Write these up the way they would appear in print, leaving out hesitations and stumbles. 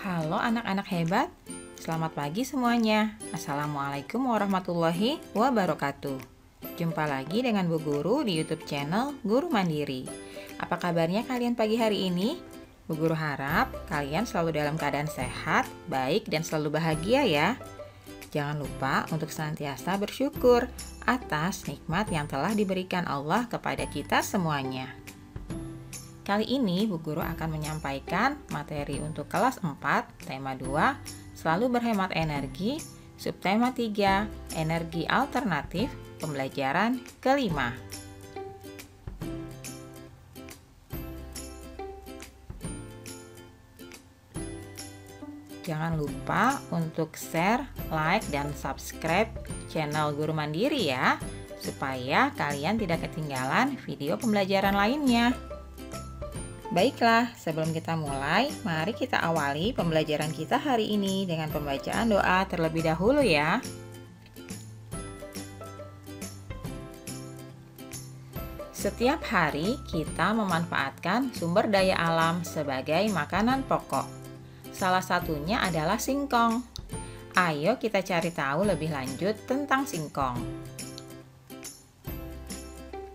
Halo anak-anak hebat, selamat pagi semuanya. Assalamualaikum warahmatullahi wabarakatuh. Jumpa lagi dengan Bu Guru di YouTube channel Guru Mandiri. Apa kabarnya kalian pagi hari ini? Bu Guru harap kalian selalu dalam keadaan sehat, baik, dan selalu bahagia ya. Jangan lupa untuk senantiasa bersyukur atas nikmat yang telah diberikan Allah kepada kita semuanya. Kali ini Bu Guru akan menyampaikan materi untuk kelas 4, tema 2, selalu berhemat energi, subtema 3, energi alternatif, pembelajaran kelima. Jangan lupa untuk share, like, dan subscribe channel Guru Mandiri ya, supaya kalian tidak ketinggalan video pembelajaran lainnya. Baiklah, sebelum kita mulai, mari kita awali pembelajaran kita hari ini dengan pembacaan doa terlebih dahulu ya. Setiap hari kita memanfaatkan sumber daya alam sebagai makanan pokok. Salah satunya adalah singkong. Ayo kita cari tahu lebih lanjut tentang singkong.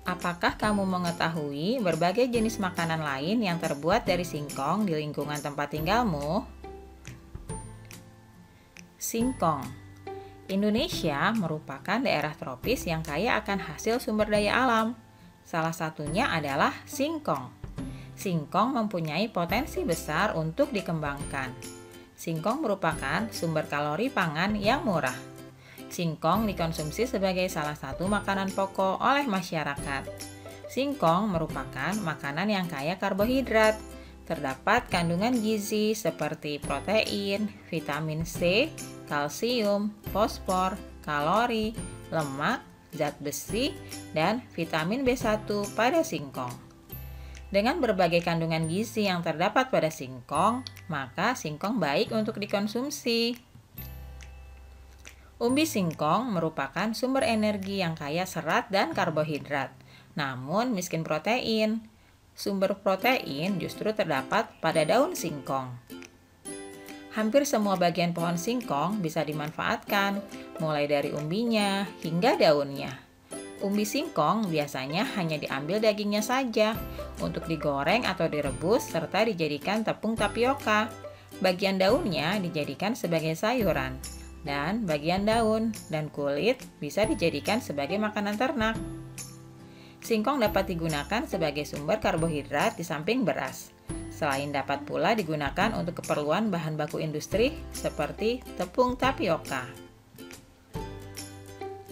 Apakah kamu mengetahui berbagai jenis makanan lain yang terbuat dari singkong di lingkungan tempat tinggalmu? Singkong. Indonesia merupakan daerah tropis yang kaya akan hasil sumber daya alam. Salah satunya adalah singkong. Singkong mempunyai potensi besar untuk dikembangkan. Singkong merupakan sumber kalori pangan yang murah. Singkong dikonsumsi sebagai salah satu makanan pokok oleh masyarakat. Singkong merupakan makanan yang kaya karbohidrat. Terdapat kandungan gizi seperti protein, vitamin C, kalsium, fosfor, kalori, lemak, zat besi, dan vitamin B1 pada singkong. Dengan berbagai kandungan gizi yang terdapat pada singkong, maka singkong baik untuk dikonsumsi. Umbi singkong merupakan sumber energi yang kaya serat dan karbohidrat, namun miskin protein. Sumber protein justru terdapat pada daun singkong. Hampir semua bagian pohon singkong bisa dimanfaatkan, mulai dari umbinya hingga daunnya. Umbi singkong biasanya hanya diambil dagingnya saja untuk digoreng atau direbus serta dijadikan tepung tapioka. Bagian daunnya dijadikan sebagai sayuran. Dan bagian daun dan kulit bisa dijadikan sebagai makanan ternak. Singkong dapat digunakan sebagai sumber karbohidrat di samping beras. Selain dapat pula digunakan untuk keperluan bahan baku industri seperti tepung tapioka.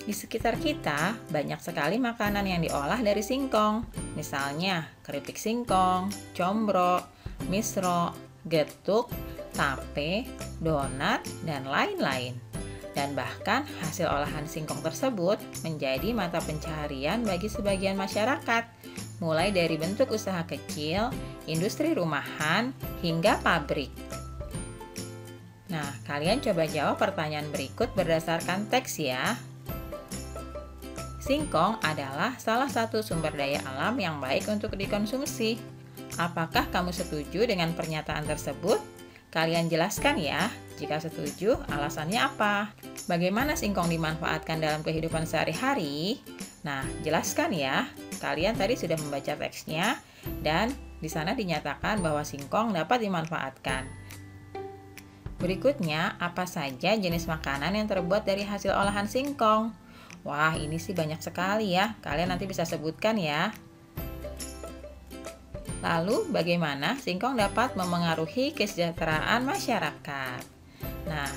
Di sekitar kita banyak sekali makanan yang diolah dari singkong. Misalnya keripik singkong, combro, misro, getuk, tape, donat, dan lain-lain. Dan bahkan hasil olahan singkong tersebut menjadi mata pencaharian bagi sebagian masyarakat, mulai dari bentuk usaha kecil, industri rumahan, hingga pabrik. Nah, kalian coba jawab pertanyaan berikut berdasarkan teks ya. Singkong adalah salah satu sumber daya alam yang baik untuk dikonsumsi. Apakah kamu setuju dengan pernyataan tersebut? Kalian jelaskan ya, jika setuju, alasannya apa? Bagaimana singkong dimanfaatkan dalam kehidupan sehari-hari? Nah, jelaskan ya. Kalian tadi sudah membaca teksnya, dan di sana dinyatakan bahwa singkong dapat dimanfaatkan. Berikutnya, apa saja jenis makanan yang terbuat dari hasil olahan singkong? Wah, ini sih banyak sekali ya. Kalian nanti bisa sebutkan ya. Lalu, bagaimana singkong dapat memengaruhi kesejahteraan masyarakat? Nah,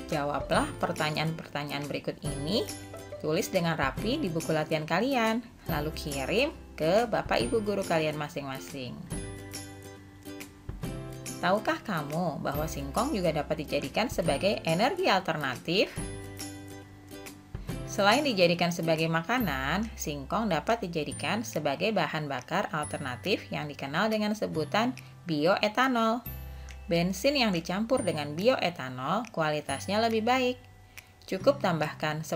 jawablah pertanyaan-pertanyaan berikut ini. Tulis dengan rapi di buku latihan kalian, lalu kirim ke Bapak Ibu guru kalian masing-masing. Tahukah kamu bahwa singkong juga dapat dijadikan sebagai energi alternatif? Selain dijadikan sebagai makanan, singkong dapat dijadikan sebagai bahan bakar alternatif yang dikenal dengan sebutan bioetanol. Bensin yang dicampur dengan bioetanol kualitasnya lebih baik. Cukup tambahkan 10%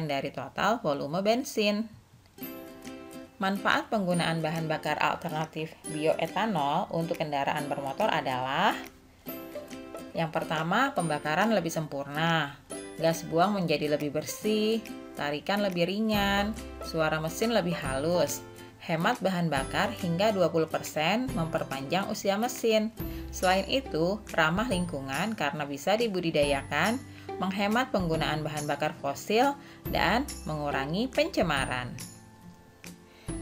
dari total volume bensin. Manfaat penggunaan bahan bakar alternatif bioetanol untuk kendaraan bermotor adalah Yang pertama, pembakaran lebih sempurna. Gas buang menjadi lebih bersih, tarikan lebih ringan, suara mesin lebih halus. Hemat bahan bakar hingga 20% memperpanjang usia mesin. Selain itu, ramah lingkungan karena bisa dibudidayakan, menghemat penggunaan bahan bakar fosil, dan mengurangi pencemaran.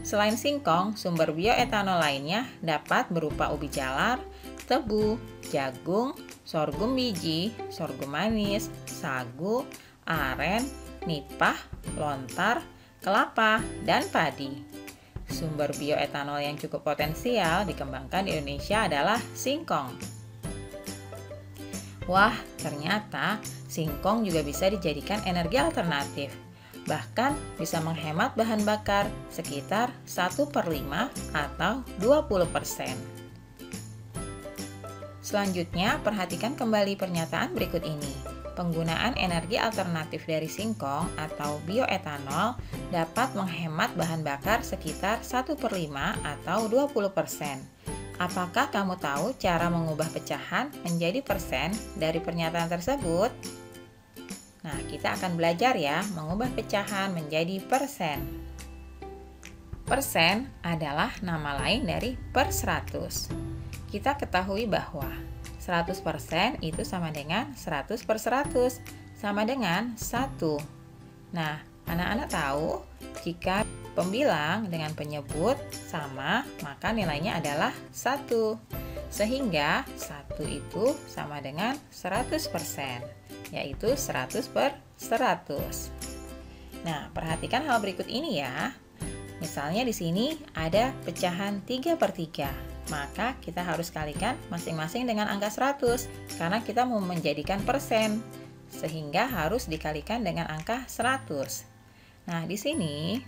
Selain singkong, sumber bioetanol lainnya dapat berupa ubi jalar, tebu, jagung, sorghum biji, sorghum manis, sagu, aren, nipah, lontar, kelapa, dan padi. Sumber bioetanol yang cukup potensial dikembangkan di Indonesia adalah singkong. Wah, ternyata singkong juga bisa dijadikan energi alternatif. Bahkan bisa menghemat bahan bakar sekitar 1/5 atau 20%. Selanjutnya, perhatikan kembali pernyataan berikut ini. Penggunaan energi alternatif dari singkong atau bioetanol dapat menghemat bahan bakar sekitar 1/5 atau 20%. Apakah kamu tahu cara mengubah pecahan menjadi persen dari pernyataan tersebut? Nah, kita akan belajar ya mengubah pecahan menjadi persen. Persen adalah nama lain dari per 100. Kita ketahui bahwa 100% itu sama dengan 100/100, sama dengan 1. Nah, anak-anak tahu jika pembilang dengan penyebut sama, maka nilainya adalah 1. Sehingga 1 itu sama dengan 100%, yaitu 100/100. Nah, perhatikan hal berikut ini ya. Misalnya di sini ada pecahan 3/3. Maka kita harus kalikan masing-masing dengan angka 100 karena kita mau menjadikan persen, sehingga harus dikalikan dengan angka 100. Nah, di sini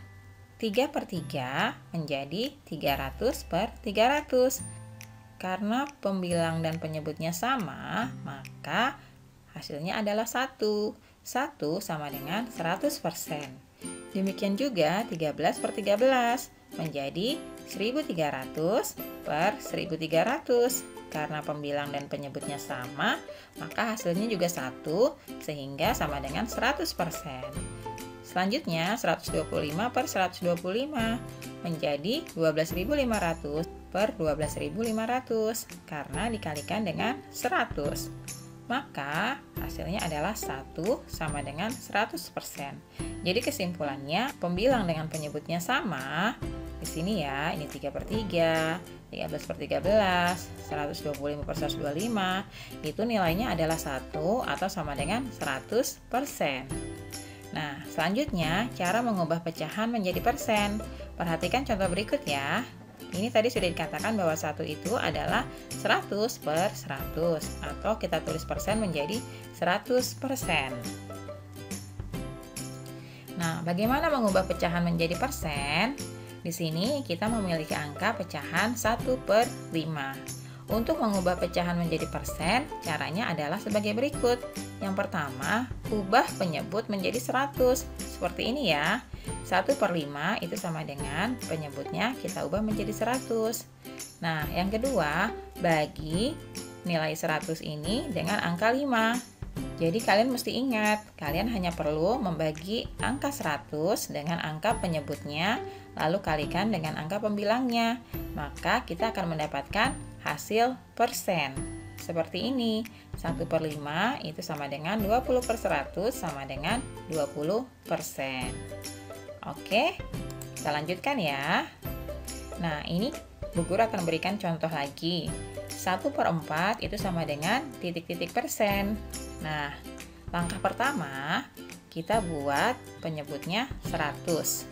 3/3 menjadi 300/300. Karena pembilang dan penyebutnya sama, maka hasilnya adalah 1. 1 sama dengan 100%. Demikian juga 13/13 menjadi 1300/1300. Karena pembilang dan penyebutnya sama, maka hasilnya juga 1 sehingga sama dengan 100%. Selanjutnya 125/125 menjadi 12.500/12.500 karena dikalikan dengan 100. Maka hasilnya adalah 1 sama dengan 100%. Jadi kesimpulannya, pembilang dengan penyebutnya sama. Di sini ya, ini 3/3, 13/13, 125/125, itu nilainya adalah 1 atau sama dengan 100%. Nah, selanjutnya cara mengubah pecahan menjadi persen. Perhatikan contoh berikut ya. Ini tadi sudah dikatakan bahwa 1 itu adalah 100/100 atau kita tulis persen menjadi 100%. Nah, bagaimana mengubah pecahan menjadi persen? Di sini kita memiliki angka pecahan 1/5. Untuk mengubah pecahan menjadi persen, caranya adalah sebagai berikut. Yang pertama, ubah penyebut menjadi 100. Seperti ini ya. 1/5 itu sama dengan penyebutnya kita ubah menjadi 100. Nah, yang kedua, bagi nilai 100 ini dengan angka 5. Jadi kalian mesti ingat, kalian hanya perlu membagi angka 100 dengan angka penyebutnya, lalu kalikan dengan angka pembilangnya. Maka kita akan mendapatkan hasil persen. Seperti ini, 1/5 itu sama dengan 20/100 sama dengan 20%. Oke, kita lanjutkan ya. Nah, ini Bu Guru akan berikan contoh lagi. 1/4 itu sama dengan titik-titik persen. Nah, langkah pertama kita buat penyebutnya 100.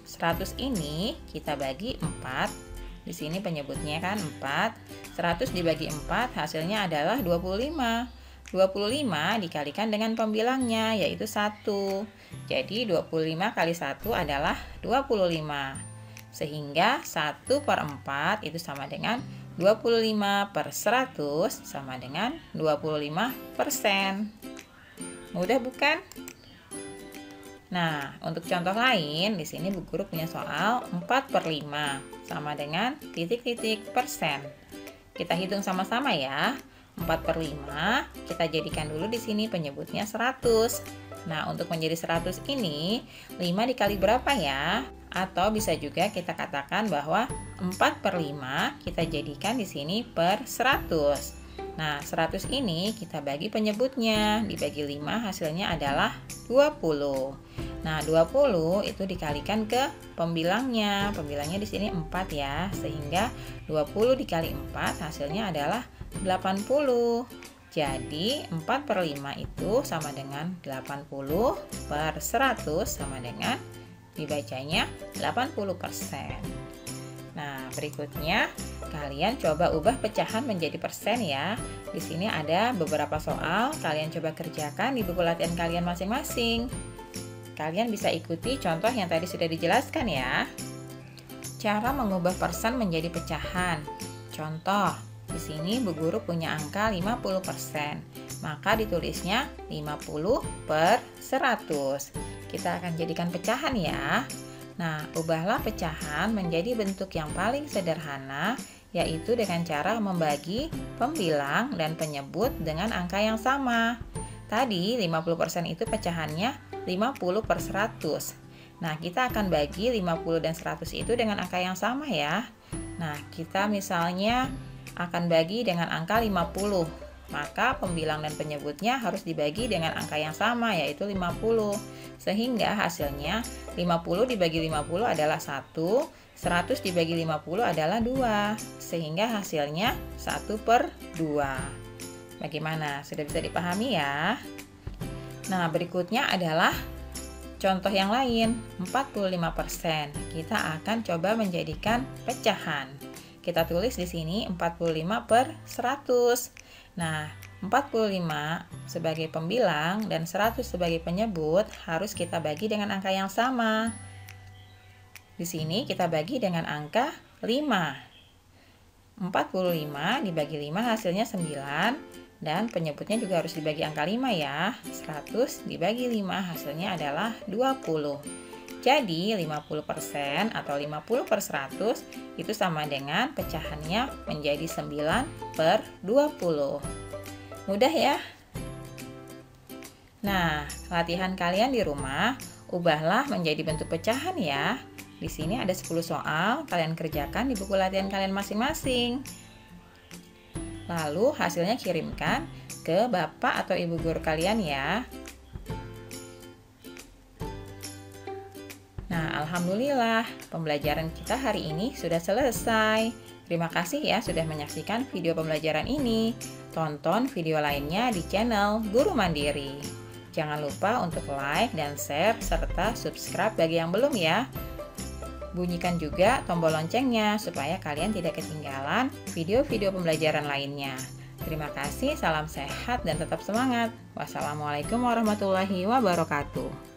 100 ini kita bagi 4. Di sini penyebutnya kan 4. 100 dibagi 4 hasilnya adalah 25. 25 dikalikan dengan pembilangnya yaitu 1. Jadi 25 kali 1 adalah 25. Sehingga 1/4 itu sama dengan 25/100 sama dengan 25%. Mudah bukan? Nah, untuk contoh lain, di sini Bu Guru punya soal 4/5 sama dengan titik-titik persen. Kita hitung sama-sama ya. 4/5 kita jadikan dulu di sini penyebutnya 100. Nah, untuk menjadi 100 ini 5 dikali berapa ya? Atau bisa juga kita katakan bahwa 4/5 kita jadikan di sini per 100. Nah, 100 ini kita bagi penyebutnya, dibagi 5 hasilnya adalah 20. Nah, 20 itu dikalikan ke pembilangnya. Pembilangnya di sini 4 ya, sehingga 20 dikali 4 hasilnya adalah 80. Jadi 4/5 itu sama dengan 80 per 100 sama dengan dibacanya 80%. Nah, berikutnya kalian coba ubah pecahan menjadi persen ya. Di sini ada beberapa soal, kalian coba kerjakan di buku latihan kalian masing-masing. Kalian bisa ikuti contoh yang tadi sudah dijelaskan ya. Cara mengubah persen menjadi pecahan. Contoh, di sini Bu Guru punya angka 50%, maka ditulisnya 50 per 100. Kita akan jadikan pecahan ya. Nah, ubahlah pecahan menjadi bentuk yang paling sederhana, yaitu dengan cara membagi pembilang dan penyebut dengan angka yang sama. Tadi 50% itu pecahannya 50 per 100. Nah, kita akan bagi 50 dan 100 itu dengan angka yang sama ya. Nah, kita misalnya akan bagi dengan angka 50. Maka pembilang dan penyebutnya harus dibagi dengan angka yang sama, yaitu 50. Sehingga hasilnya 50 dibagi 50 adalah 1, 100 dibagi 50 adalah 2. Sehingga hasilnya 1/2. Bagaimana? Sudah bisa dipahami ya? Nah, berikutnya adalah contoh yang lain, 45%. Kita akan coba menjadikan pecahan. Kita tulis di sini 45 per 100. Nah, 45 sebagai pembilang dan 100 sebagai penyebut harus kita bagi dengan angka yang sama. Di sini kita bagi dengan angka 5. 45 dibagi 5 hasilnya 9 dan penyebutnya juga harus dibagi angka 5 ya. 100 dibagi 5 hasilnya adalah 20. Jadi 50% atau 50 per 100 itu sama dengan pecahannya menjadi 9/20. Mudah ya? Nah, latihan kalian di rumah, ubahlah menjadi bentuk pecahan ya. Di sini ada 10 soal, kalian kerjakan di buku latihan kalian masing-masing. Lalu hasilnya kirimkan ke bapak atau ibu guru kalian ya. Nah, alhamdulillah, pembelajaran kita hari ini sudah selesai. Terima kasih ya sudah menyaksikan video pembelajaran ini. Tonton video lainnya di channel Guru Mandiri. Jangan lupa untuk like dan share serta subscribe bagi yang belum ya. Bunyikan juga tombol loncengnya supaya kalian tidak ketinggalan video-video pembelajaran lainnya. Terima kasih, salam sehat dan tetap semangat. Wassalamualaikum warahmatullahi wabarakatuh.